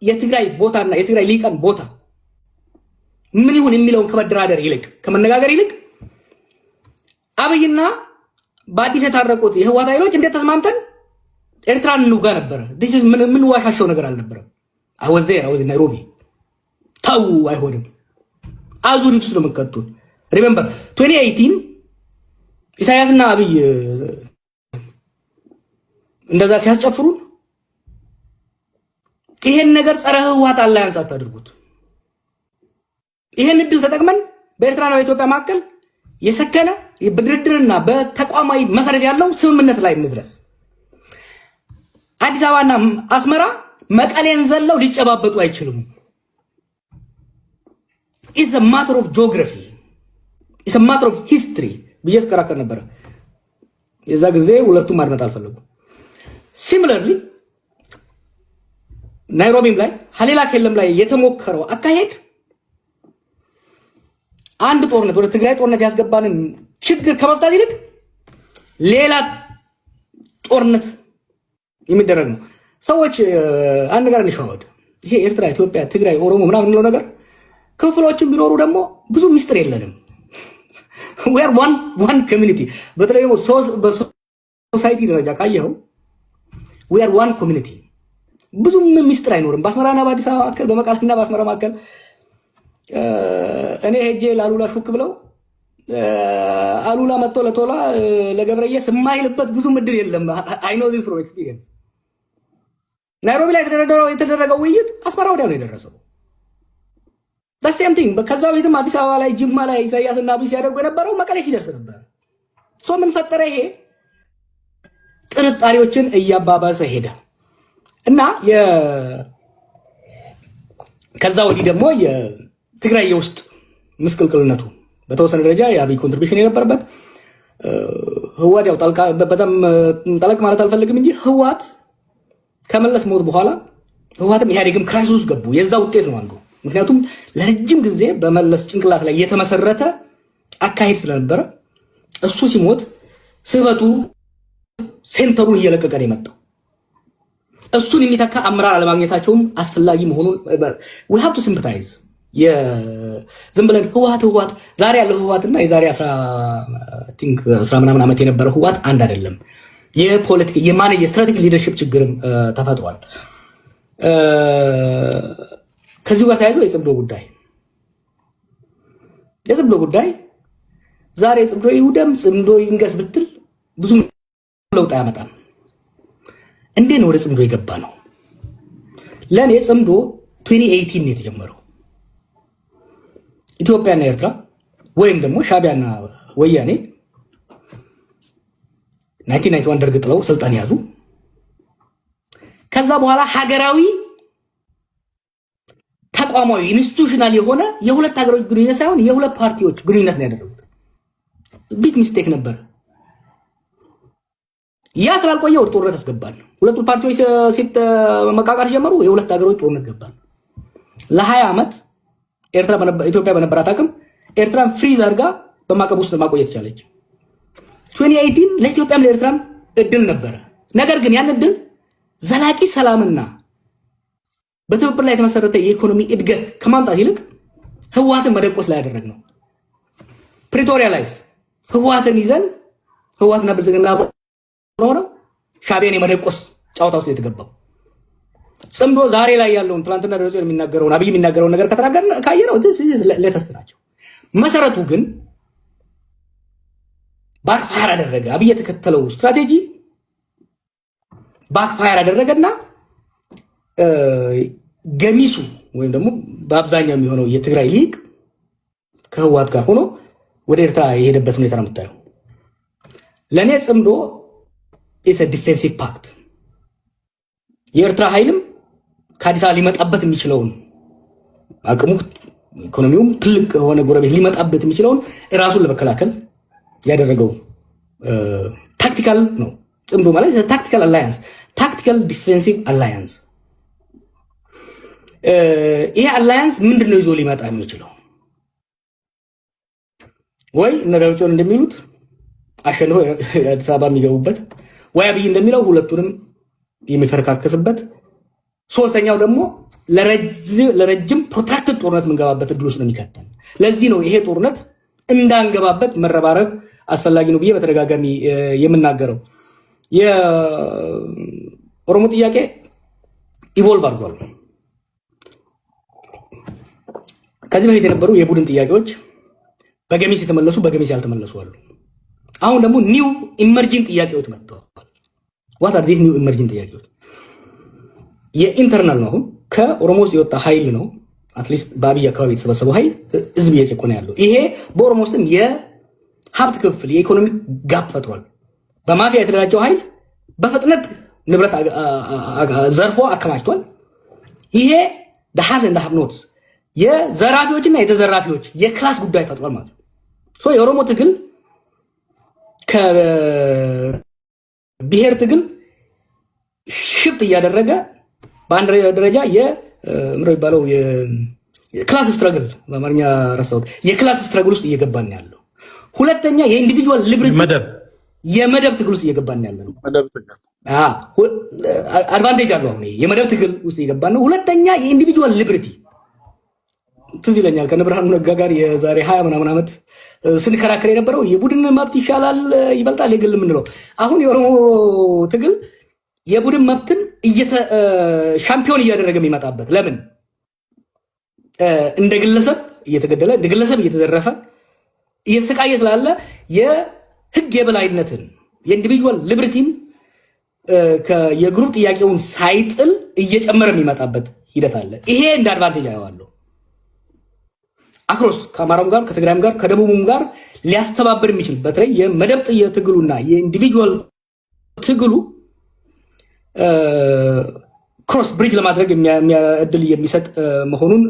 የትግራይ ቦታና የትግራይ ሊቃን ቦታ ምን ይሁን የሚለውን ከመደራደር ይልቅ ከመነጋገር ይልቅ አብይና በአዲስ የታረቁት የህወሓት ኃይሎች እንዴት ተስማምተን ኤርትራን እንውጋ ነበር። ምን ዋሻቸው ነገር አልነበረም። አወዘ ናይሮቢ ታው አይሆንም። አዙሪት ውስጥ ነው የምትከቱን። ሪሜምበር 2018 ኢሳያስና አብይ እንደዛ ሲያስጨፍሩን ይሄን ነገር ጸረ ህወሓት አላያንስ አታድርጉት። ይሄን እድል ተጠቅመን በኤርትራና በኢትዮጵያ መካከል የሰከነ በድርድርና በተቋማዊ መሰረት ያለው ስምምነት ላይ እንድረስ። አዲስ አበባና አስመራ መቀሌን ዘለው ሊጨባበጡ አይችሉም። it's a matter of geography, it's a matter of history ብዬ ስከራከር ነበር። የዛ ጊዜ ሁለቱም ማድመጥ አልፈለጉም። ሲሚላርሊ ናይሮቢም ላይ ሀሌላ ከለም ላይ የተሞከረው አካሄድ አንድ ጦርነት ወደ ትግራይ ጦርነት ያስገባንን ችግር ከመፍታት ይልቅ ሌላ ጦርነት የሚደረግ ነው። ሰዎች አንድ ነገር እንሻወድ። ይሄ ኤርትራ፣ ኢትዮጵያ፣ ትግራይ፣ ኦሮሞ ምናምን ነው ነገር ክፍሎችን ቢኖሩ ደግሞ ብዙ ሚስጥር የለንም። we are one community። በተለይ ደግሞ በሶሳይቲ ደረጃ ካየኸው we are one community። ብዙ ሚስጥር አይኖርም። በአስመራና በአዲስ አበባ መካከል፣ በመቀሌና በአስመራ መካከል እኔ ሄጄ ላሉላ ሹክ ብለው አሉላ መጥቶ ለቶላ ለገብረየስ የማይልበት ብዙ ምድር የለም። I know this from experience። ናይሮቢ ላይ የተደረገው ውይይት አስመራ ወዲያ ነው የደረሰው። the same thing። ከዛ ቤትም አዲስ አበባ ላይ ጅማ ላይ ኢሳያስና አብይ ሲያደርጉ የነበረው መቀሌ ሲደርስ ነበር። ምን ፈጠረ? ይሄ ጥርጣሬዎችን እያባባሰ ሄደ እና ከዛ ወዲህ ደግሞ የትግራይ የውስጥ ምስቅልቅልነቱ በተወሰነ ደረጃ የአብይ ኮንትሪቢሽን የነበረበት ህወሓት ያው በጣም ጠለቅ ማለት አልፈልግም እንጂ ህወሓት ከመለስ ሞት በኋላ ህወሓትም ኢህአዴግም ክራይሲስ ውስጥ ገቡ። የዛ ውጤት ነው አንዱ። ምክንያቱም ለረጅም ጊዜ በመለስ ጭንቅላት ላይ የተመሰረተ አካሄድ ስለነበረ እሱ ሲሞት ስበቱ ሴንተሩን እየለቀቀ ነው የመጣው። እሱን የሚተካ አመራር አለማግኘታቸውም አስፈላጊ መሆኑን we have to sympathize። ዝም ብለን ህወሓት ዛሬ ያለው ህወሓትና የዛሬ 10 ምናምን ዓመት የነበረው ህወሓት አንድ አይደለም። የፖለቲካ የስትራቴጂክ ሊደርሺፕ ችግርም ተፈጥሯል። ከዚህ ጋር ተያይዞ የጽምዶ ጉዳይ ዛሬ ጽምዶ ይውደም ጽምዶ ይንገስ ብትል ብዙ ለውጥ አያመጣም። እንዴት ነው ወደ ጽምዶ የገባ ነው? ለኔ ጽምዶ 2018 ነው የተጀመረው። ኢትዮጵያና ኤርትራ ወይም ደግሞ ሻቢያና ወያኔ 1991 ደርግ ጥለው ስልጣን ያዙ። ከዛ በኋላ ሀገራዊ ተቋማዊ ኢንስቲትዩሽናል የሆነ የሁለት ሀገሮች ግንኙነት ሳይሆን የሁለት ፓርቲዎች ግንኙነት ነው ያደረጉት። ቢግ ሚስቴክ ነበር። ያ ስላልቆየ ወደ ጦርነት አስገባን። ሁለቱ ፓርቲዎች ሲት መቃቃር ጀመሩ። የሁለት ሀገሮች ጦርነት ገባን። ለ20 ዓመት ኢትዮጵያ በነበራት አቅም ኤርትራን ፍሪዝ አድርጋ በማዕቀብ ውስጥ ማቆየት ቻለች። 2018 ለኢትዮጵያም ለኤርትራም እድል ነበረ። ነገር ግን ያን እድል ዘላቂ ሰላምና በትብብር ላይ የተመሰረተ የኢኮኖሚ እድገት ከማምጣት ይልቅ ህወሓትን መደቆስ ላይ ያደረግነው። ፕሪቶሪያ ላይ ህወሓትን ይዘን ህወሓትና ብልጽግና ሆነው ሻቢያን የመደቆስ ጫውታ ውስጥ የተገባው። ጽምዶ ዛሬ ላይ ያለውን ትናንትና ደረጃ የሚናገረውን አብይ የሚናገረውን ነገር ከተናገርን ካየነው ሌተስት ናቸው። መሰረቱ ግን ባክፋየር አደረገ። አብይ የተከተለው ስትራቴጂ ባክፋየር አደረገና ገሚሱ ወይም ደግሞ በአብዛኛው የሚሆነው የትግራይ ሊግ ከህወሓት ጋር ሆኖ ወደ ኤርትራ የሄደበት ሁኔታ ነው የምታየው። ለኔ ጽምዶ ኢስ አ ዲፌንሲቭ ፓክት። የኤርትራ ኃይልም ከአዲስ አበባ ሊመጣበት የሚችለውን አቅሙ ኢኮኖሚውም ትልቅ የሆነ ጎረቤት ሊመጣበት የሚችለውን እራሱን ለመከላከል ያደረገው ታክቲካል ነው። ጽምዶ ማለት ታክቲካል አላያንስ፣ ታክቲካል ዲፌንሲቭ አላያንስ። ይሄ አላያንስ ምንድነው ይዞ ሊመጣ የሚችለው? ወይ እነ ደብረጽዮን እንደሚሉት አሸንፈው አዲስ አበባ የሚገቡበት፣ ወይ አብይ እንደሚለው ሁለቱንም የሚፈረካከስበት፣ ሶስተኛው ደግሞ ለረጅም ፕሮትራክትድ ጦርነት የምንገባበት እድል ውስጥ ነው የሚከተን። ለዚህ ነው ይሄ ጦርነት እንዳንገባበት መረባረብ አስፈላጊ ነው ብዬ በተደጋጋሚ የምናገረው። የኦሮሞ ጥያቄ ኢቮልቭ አድርጓል። ከዚህ በፊት የነበሩ የቡድን ጥያቄዎች በገሚስ የተመለሱ በገሚስ ያልተመለሱ አሉ። አሁን ደግሞ ኒው ኢመርጂንግ ጥያቄዎች መጥተዋል። ዋት አር ዚስ ኒው ኢመርጂንግ ጥያቄዎች? የኢንተርናል ነው። አሁን ከኦሮሞ ውስጥ የወጣ ኃይል ነው። አትሊስት በአብይ አካባቢ የተሰበሰበው ኃይል ህዝብ እየጨቆነ ያለው ይሄ በኦሮሞ ውስጥም የሀብት ክፍል የኢኮኖሚ ጋፕ ፈጥሯል። በማፊያ የተደራጀው ኃይል በፍጥነት ንብረት ዘርፎ አከማችቷል። ይሄ ሀቭ ኤንድ ሀቭ ኖትስ የዘራፊዎችና የተዘራፊዎች የክላስ ጉዳይ ፈጥሯል ማለት ነው። የኦሮሞ ትግል ከብሔር ትግል ሽፍት እያደረገ በአንድ ደረጃ ምንድነው የሚባለው የክላስ ስትራግል፣ በአማርኛ ረሳሁት፣ የክላስ ስትራግል ውስጥ እየገባን ያለው። ሁለተኛ የኢንዲቪጁዋል ሊብሪቲ የመደብ ትግል ውስጥ እየገባን ያለው አድቫንቴጅ አለው። አሁን የመደብ ትግል ውስጥ እየገባን ነው። ሁለተኛ የኢንዲቪጁዋል ሊብሪቲ ትዝ ይለኛል ከነብርሃኑ ነጋ ጋር የዛሬ 20 ምናምን ዓመት ስንከራከር የነበረው የቡድን መብት ይሻላል ይበልጣል የግል የምንለው። አሁን የኦሮሞ ትግል የቡድን መብትን ሻምፒዮን እያደረገ የሚመጣበት ለምን እንደ ግለሰብ እየተገደለ እንደ ግለሰብ እየተዘረፈ እየተሰቃየ ስላለ የህግ የበላይነትን የኢንዲቪጁዋል ሊብሪቲን የግሩፕ ጥያቄውን ሳይጥል እየጨመረ የሚመጣበት ሂደት አለ። ይሄ እንደ አድቫንቴጅ አየዋለሁ። አክሮስ ከአማራም ጋር ከትግራይም ጋር ከደቡብም ጋር ሊያስተባብር የሚችል በተለይ የመደብ ትግሉና የኢንዲቪጁዋል ትግሉ ክሮስ ብሪጅ ለማድረግ እድል የሚሰጥ መሆኑን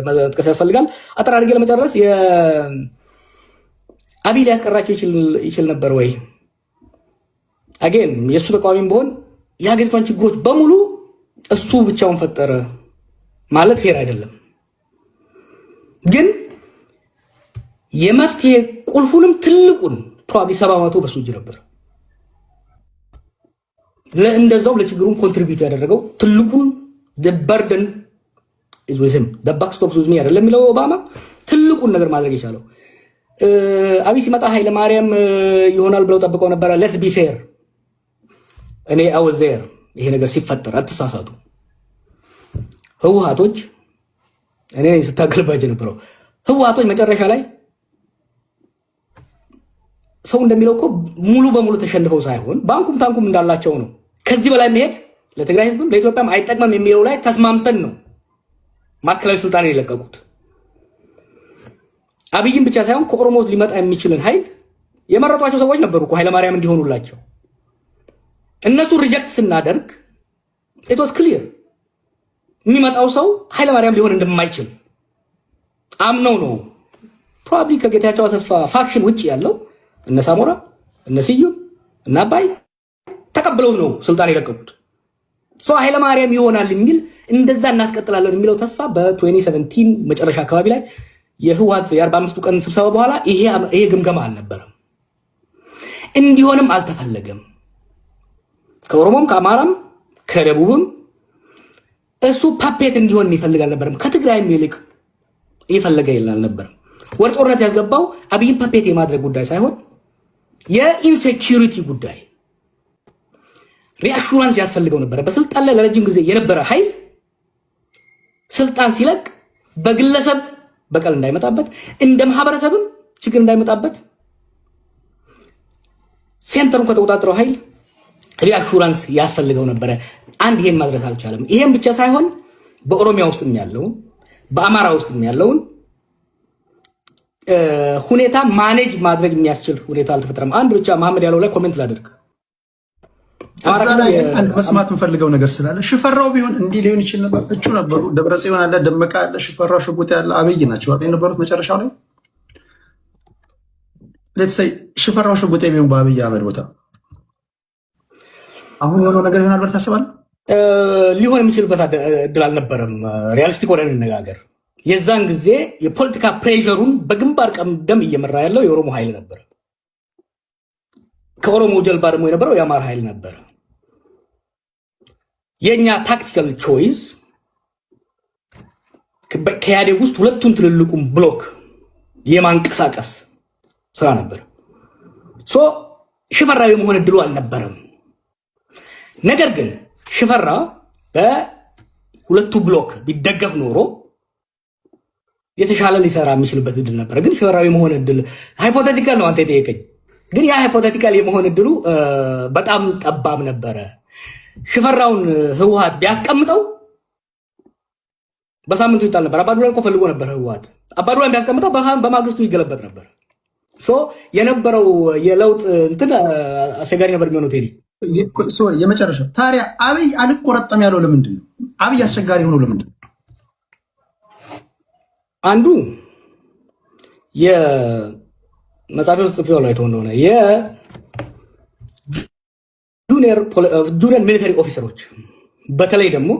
መጥቀስ ያስፈልጋል። አጠር አድርጌ ለመጨረስ አብይ ሊያስቀራቸው ይችል ነበር ወይ? አጌን የእሱ ተቃዋሚም ቢሆን የሀገሪቷን ችግሮች በሙሉ እሱ ብቻውን ፈጠረ ማለት ፌር አይደለም። ግን የመፍትሄ ቁልፉንም ትልቁን ፕሮባብሊ 70% በሱ እጅ ነበር። ለእንደዛው ለችግሩን ኮንትሪቢዩት ያደረገው ትልቁን the burden is with him the buck stops with me አይደለም የሚለው ኦባማ ትልቁን ነገር ማድረግ የቻለው። አብይ ሲመጣ ኃይለ ማርያም ይሆናል ብለው ጠብቀው ነበር። let's be fair እኔ I was there ይሄ ነገር ሲፈጠር አትሳሳቱ። ህወሓቶች እኔ ስታገልባቸው ነበረው። ህወሓቶች መጨረሻ ላይ ሰው እንደሚለው እኮ ሙሉ በሙሉ ተሸንፈው ሳይሆን ባንኩም ታንኩም እንዳላቸው ነው። ከዚህ በላይ መሄድ ለትግራይ ህዝብም ለኢትዮጵያም አይጠቅምም የሚለው ላይ ተስማምተን ነው ማዕከላዊ ስልጣን የለቀቁት። አብይም ብቻ ሳይሆን ከኦሮሞ ሊመጣ የሚችልን ኃይል የመረጧቸው ሰዎች ነበሩ እኮ ኃይለማርያም እንዲሆኑላቸው። እነሱ ሪጀክት ስናደርግ it was clear የሚመጣው ሰው ኃይለማርያም ሊሆን እንደማይችል አምነው ነው። ፕሮባብሊ ከጌታቸው አሰፋ ፋክሽን ውጪ ያለው እነ ሳሞራ እነ ስዩም እና አባይ ተቀብለው ነው ስልጣን የለቀቁት። ኃይለማርያም ይሆናል የሚል እንደዛ እናስቀጥላለን የሚለው ተስፋ በ2017 መጨረሻ አካባቢ ላይ የህወሓት የ45 ቀን ስብሰባ በኋላ ይሄ ግምገማ አልነበረም። እንዲሆንም አልተፈለገም። ከኦሮሞም ከአማራም ከደቡብም እሱ ፓፔት እንዲሆን ይፈልግ አልነበረም። ከትግራይም ይልቅ ይፈልገ አልነበረም። ወደ ጦርነት ያስገባው አብይን ፓፔት የማድረግ ጉዳይ ሳይሆን የኢንሴኪዩሪቲ ጉዳይ ሪአሹራንስ ያስፈልገው ነበር። በስልጣን ላይ ለረጅም ጊዜ የነበረ ኃይል ስልጣን ሲለቅ በግለሰብ በቀል እንዳይመጣበት እንደ ማህበረሰብም ችግር እንዳይመጣበት ሴንተሩን ከተቆጣጠረው ኃይል ሪአሹራንስ ያስፈልገው ነበር። አንድ ይሄን ማድረስ አልቻለም። ይሄን ብቻ ሳይሆን በኦሮሚያ ውስጥም ያለውን በአማራ ውስጥም ያለውን ሁኔታ ማኔጅ ማድረግ የሚያስችል ሁኔታ አልተፈጠረም። አንድ ብቻ መሐመድ ያለው ላይ ኮሜንት ላደርግ። አንድ መስማት የምፈልገው ነገር ስላለ ሽፈራው ቢሆን እንዲህ ሊሆን ይችል ነበር። እጩ ነበሩ። ደብረጽዮን አለ፣ ደመቀ አለ፣ ሽፈራው ሽጉጤ ያለ አብይ ናቸው የነበሩት መጨረሻው ላይ። ሌትስ ሴይ ሽፈራው ሽጉጤ ቢሆን በአብይ አህመድ ቦታ አሁን የሆነው ነገር ይሆናል ብለህ ታስባለህ? ሊሆን የሚችልበት እድል አልነበረም። ሪያሊስቲክ ሆነን እንነጋገር። የዛን ጊዜ የፖለቲካ ፕሬሸሩን በግንባር ቀደም እየመራ ያለው የኦሮሞ ኃይል ነበር። ከኦሮሞ ጀልባ ደግሞ የነበረው የአማራ ኃይል ነበር። የኛ ታክቲካል ቾይስ ከኢህአዴግ ውስጥ ሁለቱን ትልልቁም ብሎክ የማንቀሳቀስ ስራ ነበር። ሽፈራው የመሆን እድሉ አልነበረም። ነገር ግን ሽፈራው በሁለቱ ብሎክ ቢደገፍ ኖሮ የተሻለ ሊሰራ የሚችልበት እድል ነበር። ግን ሽፈራው የመሆን እድል ሃይፖቴቲካል ነው አንተ የጠየቀኝ። ግን ያ ሃይፖቴቲካል የመሆን እድሉ በጣም ጠባብ ነበረ። ሽፈራውን ህወሓት ቢያስቀምጠው በሳምንቱ ይጣል ነበር። አባዱላን እኮ ፈልጎ ነበር ህወሓት። አባዱላን ቢያስቀምጠው በማግስቱ ይገለበጥ ነበር። የነበረው የለውጥ እንትን አስቸጋሪ ነበር የሚሆነው። ቴዲ የመጨረሻ ታዲያ አብይ አልቆረጠም ያለው ለምንድን ነው? አብይ አስቸጋሪ ሆኖ ለምንድን ነው? አንዱ የመጽሐፍ ውስጥ ጽፌው ላይ ተሆነ የጁኒየር ሚሊተሪ ኦፊሰሮች በተለይ ደግሞ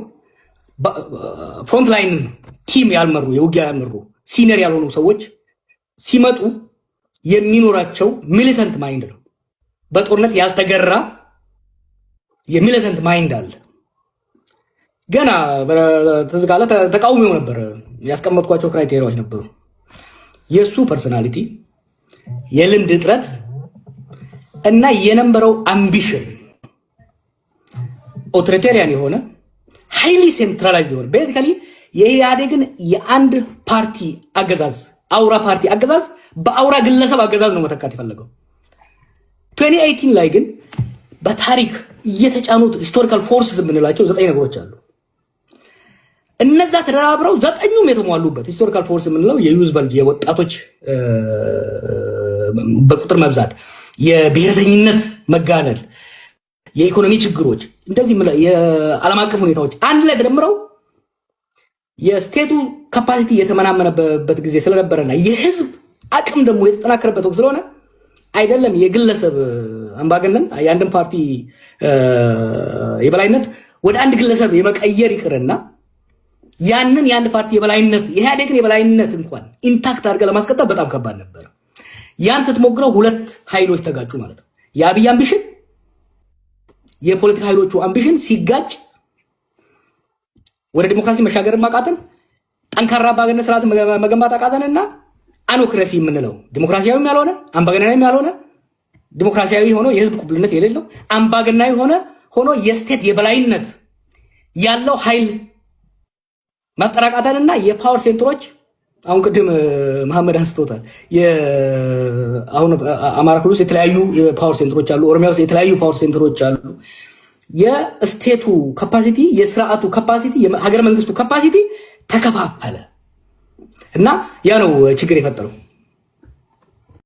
ፍሮንት ላይን ቲም ያልመሩ የውጊያ ያልመሩ ሲኒየር ያልሆኑ ሰዎች ሲመጡ የሚኖራቸው ሚሊተንት ማይንድ ነው። በጦርነት ያልተገራ የሚሊተንት ማይንድ አለ። ገና ተዝካለ ተቃውሞው ነበር። ያስቀመጥኳቸው ክራይቴሪያዎች ነበሩ። የሱ ፐርሰናሊቲ፣ የልምድ እጥረት እና የነበረው አምቢሽን ኦቶሪቴሪያን የሆነ ሃይሊ ሴንትራላይዝድ የሆነ ቤዚካሊ የኢህአዴግን የአንድ ፓርቲ አገዛዝ አውራ ፓርቲ አገዛዝ በአውራ ግለሰብ አገዛዝ ነው መተካት የፈለገው። 2018 ላይ ግን በታሪክ እየተጫኑት ሂስቶሪካል ፎርስስ የምንላቸው 9 ነገሮች አሉ። እነዛ ተደራብረው 9ኙም የተሟሉበት ሂስቶሪካል ፎርስ የምንለው የዩዝ በልጅ የወጣቶች በቁጥር መብዛት፣ የብሔረተኝነት መጋነል፣ የኢኮኖሚ ችግሮች፣ እንደዚህ የዓለም አቀፍ ሁኔታዎች አንድ ላይ ተደምረው የስቴቱ ካፓሲቲ የተመናመነበት ጊዜ ስለነበረና የህዝብ አቅም ደግሞ የተጠናከረበት ወቅት ስለሆነ አይደለም የግለሰብ አምባገነን የአንድን ፓርቲ የበላይነት ወደ አንድ ግለሰብ የመቀየር ይቅርና ያንን የአንድ ፓርቲ የበላይነት የኢህአዴግን የበላይነት እንኳን ኢንታክት አድርገህ ለማስቀጠል በጣም ከባድ ነበር። ያን ስትሞክረው ሁለት ኃይሎች ተጋጩ ማለት ነው። የአብይ አምቢሽን የፖለቲካ ኃይሎቹ አምቢሽን ሲጋጭ ወደ ዲሞክራሲ መሻገር ማቃተን፣ ጠንካራ አምባገነን ስርዓት መገንባት አቃተንና አኖክራሲ የምንለው ዲሞክራሲያዊም ያልሆነ አምባገነናዊም ያልሆነ ዲሞክራሲያዊ ሆኖ የህዝብ ቁብልነት የሌለው አምባገነናዊ ሆኖ የስቴት የበላይነት ያለው ኃይል መፍጠር አቃተንና የፓወር ሴንተሮች አሁን ቅድም መሐመድ አንስቶታል። አሁን አማራ ክልል ውስጥ የተለያዩ የፓወር ሴንተሮች አሉ። ኦሮሚያ ውስጥ የተለያዩ ፓወር ሴንተሮች አሉ። የስቴቱ ካፓሲቲ የስርዓቱ ካፓሲቲ የሀገረ መንግስቱ ካፓሲቲ ተከፋፈለ እና ያ ነው ችግር የፈጠረው።